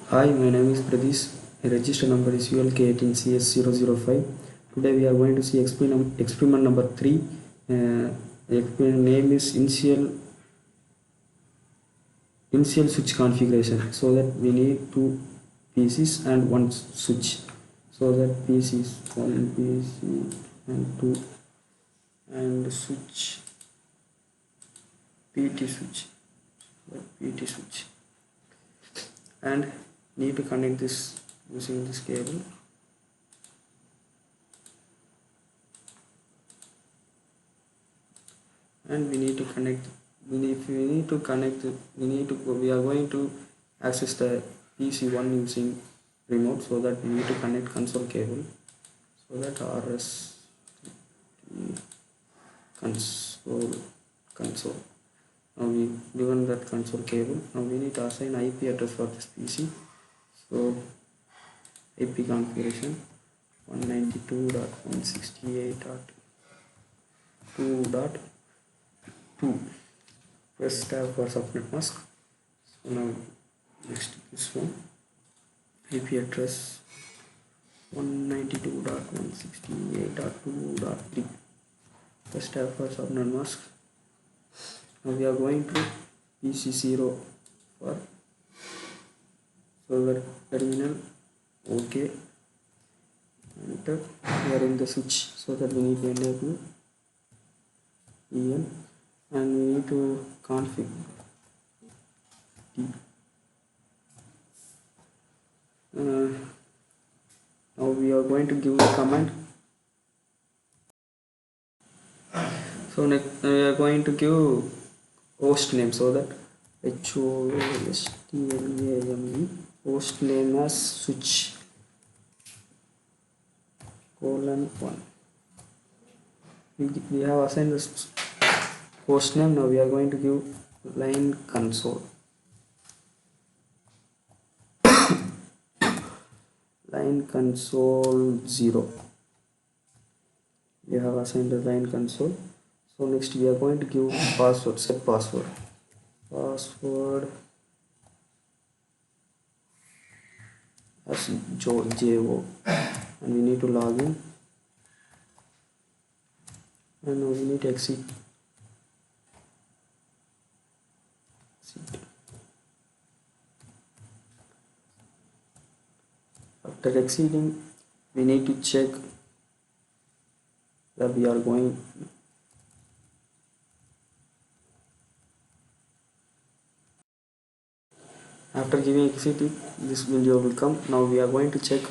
Hi, my name is Pradesh. My register number is ULK18CS005. Today we are going to see experiment number 3. The experiment name is initial switch configuration. So that we need two PCs and one switch. So that PCs, one PC and two, and switch, PT switch, PT switch, and need to connect this using this cable. And we need to connect, we are going to access the PC1 using remote, so that we need to connect console cable. So that RS console. Now we given that console cable. Now we need to assign IP address for this PC. So IP configuration 192.168.2.2. Press tab for subnet mask. So now next this one, IP address 192.168.2.3. Press tab for subnet mask. Now we are going to PC0 for server terminal. OK. Enter. We are in the switch, so that we need to enable EN, and we need to config T. Now we are going to give the command. So next we are going to give host name, so that HOSTNAME, host name as switch :1. We have assigned this host name. Now we are going to give line console. Line console 0. We have assigned the line console. So next we are going to give password, set password as JO, and we need to log in, and now we need to exit. After exiting, we need to check that we are going. After giving exit, this window will come. Now we are going to check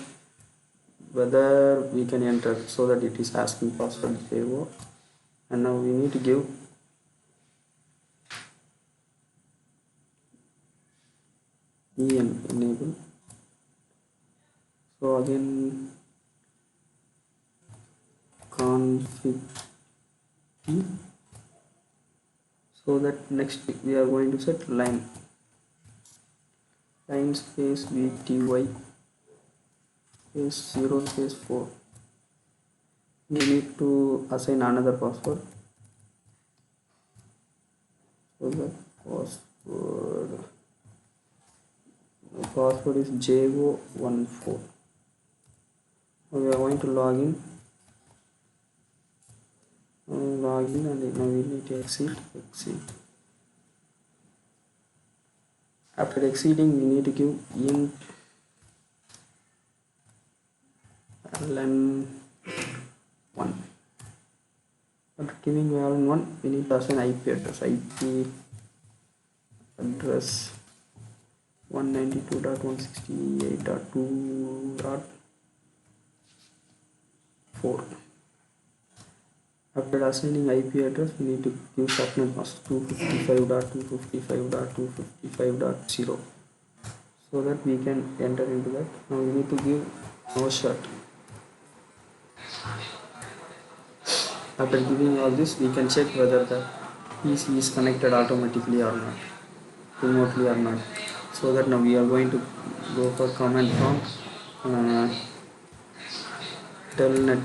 whether we can enter, so that it is asking password JO, and now we need to give EN, enable. So again config T, so that next we are going to set line space VTY space 0 space 4. We need to assign another password, so the password is JO14. We are going to log in, and now we need to exit. After exiting, we need to give int ln1. After giving ln1, we need to assign IP address. IP address 192.168.2.4. After assigning IP address, we need to give subnet mask 255.255.255.0, so that we can enter into that. Now we need to give no shut. After giving all this, we can check whether the PC is connected automatically or not, remotely or not. So that now we are going to go for command prompt telnet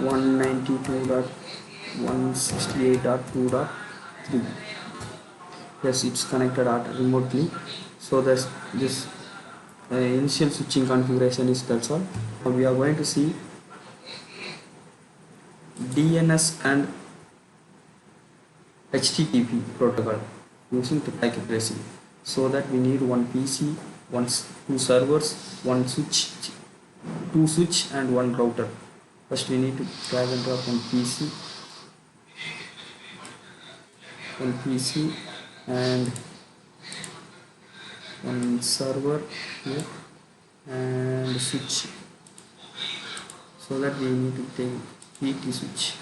192.168.2.3. yes, it's connected remotely. So this initial switching configuration is that's all. Now we are going to see DNS and HTTP protocol using the packet tracing. So that we need one PC, two servers, one switch, two switch and one router. First we need to drag and drop one PC and one server here and switch. So that we need to take PT switch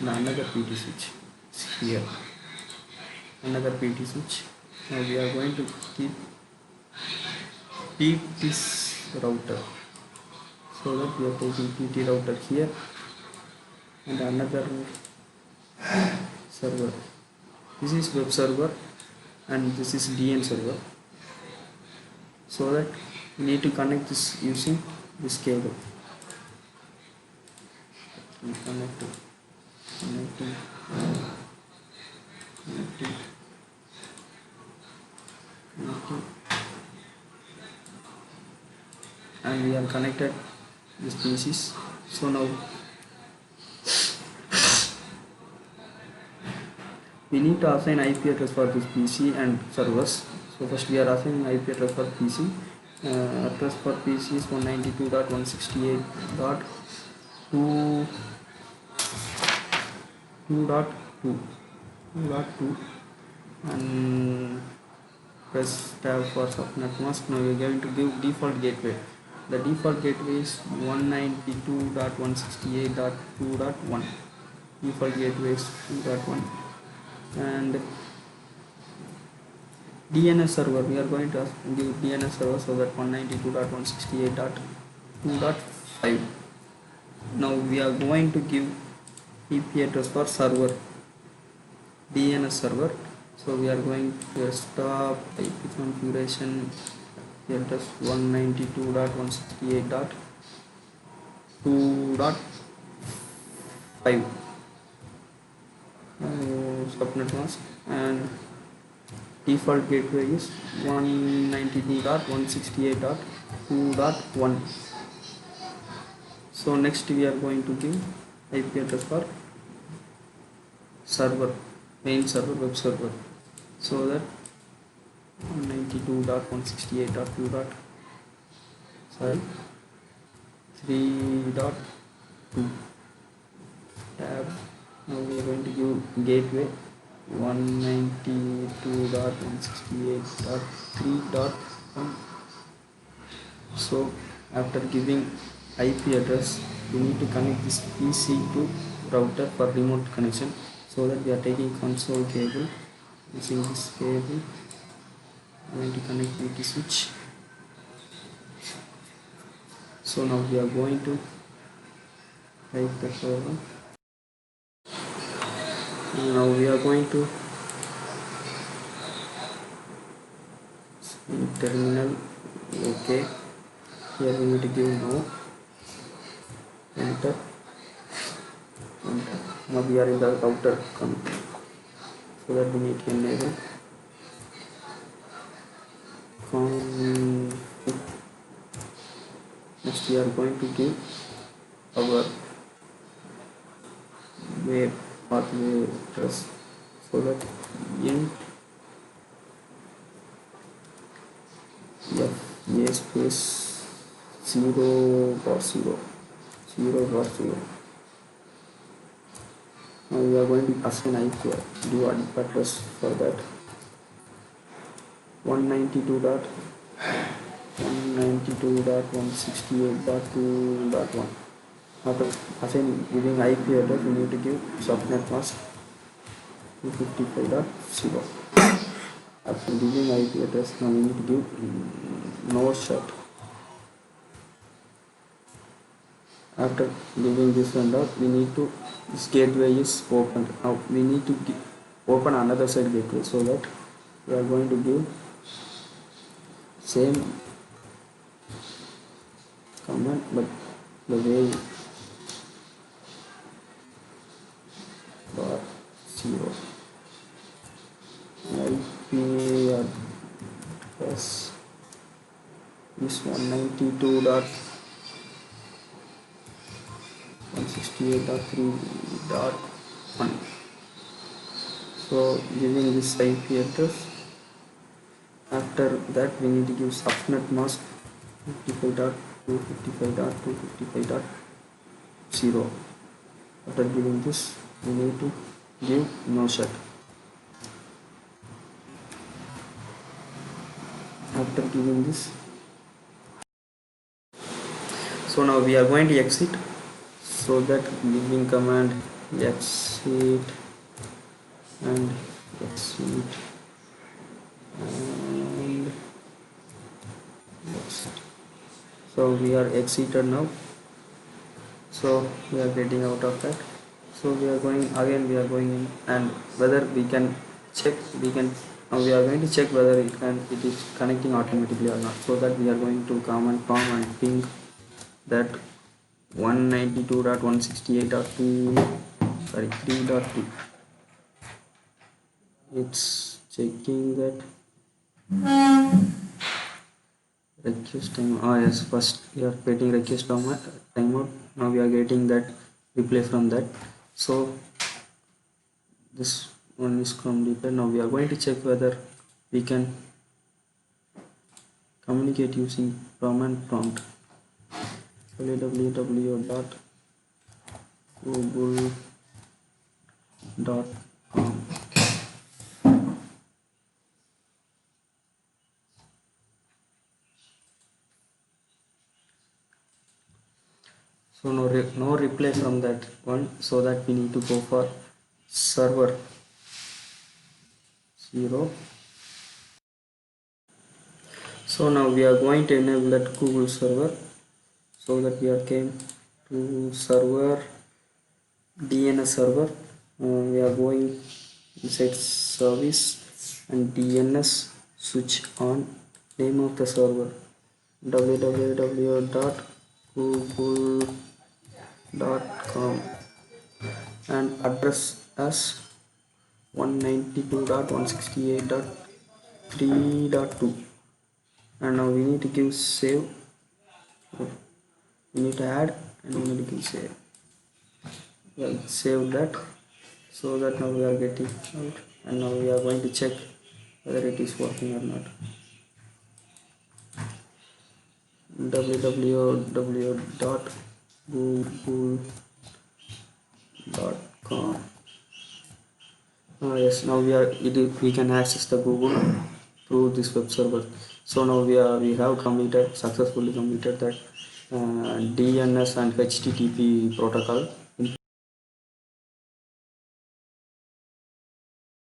and another PT switch here, another PT switch. Now we are going to keep this router, so that we are taking PT router here and another server. This is web server and this is DN server. So that we need to connect this using this cable. Connecting. And we are connected these PCs. So now we need to assign IP address for this PC and servers. So first we are assigning IP address for PC. Address for PC is 192.168.2.2 and press tab for subnet mask. Now we are going to give default gateway. The default gateway is 192.168.2.1. Default gateway is 2.1 and DNS server, we are going to give DNS server, so that 192.168.2.5. Now we are going to give IP address for server, DNS server. So we are going to stop IP configuration address 192.168.2.5 subnet mask and default gateway is 192.168.2.1. So next we are going to give IP address for server, main server, web server, so that 192.168.2. 3.2 tab. Now we are going to give gateway 192.168.3.1. So after giving IP address, we need to connect this PC to router for remote connection. So that we are taking console cable. Using this cable, I'm going to connect PT switch. So now we are going to type the program. Now we are going to in terminal. Okay, here we need to give no, enter. Now we are in the router, so that we need to enable config. Next we are going to give our web pathway address, so that int FA space 0.0. Now we are going to assign IP address for that 192.168.2.1. After assigning giving IP address, we need to give subnet mask 255.0. After giving IP address, now we need to give no shut. After giving this and out, we need to, this gateway is open. Now we need to open another side gateway, so that we are going to give same command, but the way bar 0. address is 192.168.3.1. so giving this IP address, after that we need to give subnet mask 55.255.255.0. after giving this we need to give no shut. After giving this, so now we are going to exit, so that giving command exit and exit and exit. So we are exited now, so we are getting out of that. So we are going again, we are going in, and whether we can check, now we are going to check whether it is connecting automatically or not. So that we are going to command prompt and ping that 192.168.3.2. it's checking that request time. Yes, first we are getting request timeout. Now we are getting that replay from that. So this one is completed. Now we are going to check whether we can communicate using command prompt www.google.com. so no reply from that one, so that we need to go for server 0. so now we are going to enable that Google server, so that we are came to server DNS server. We are going inside service and DNS, switch on, name of the server www.google.com and address as 192.168.3.2. and now we need to give save, we need to add, and we need to give save. Well, save that, so that now we are getting out, and now we are going to check whether it is working or not. www.google.com. Yes, now we can access the Google through this web server. So now we have successfully completed that DNS and HTTP protocol.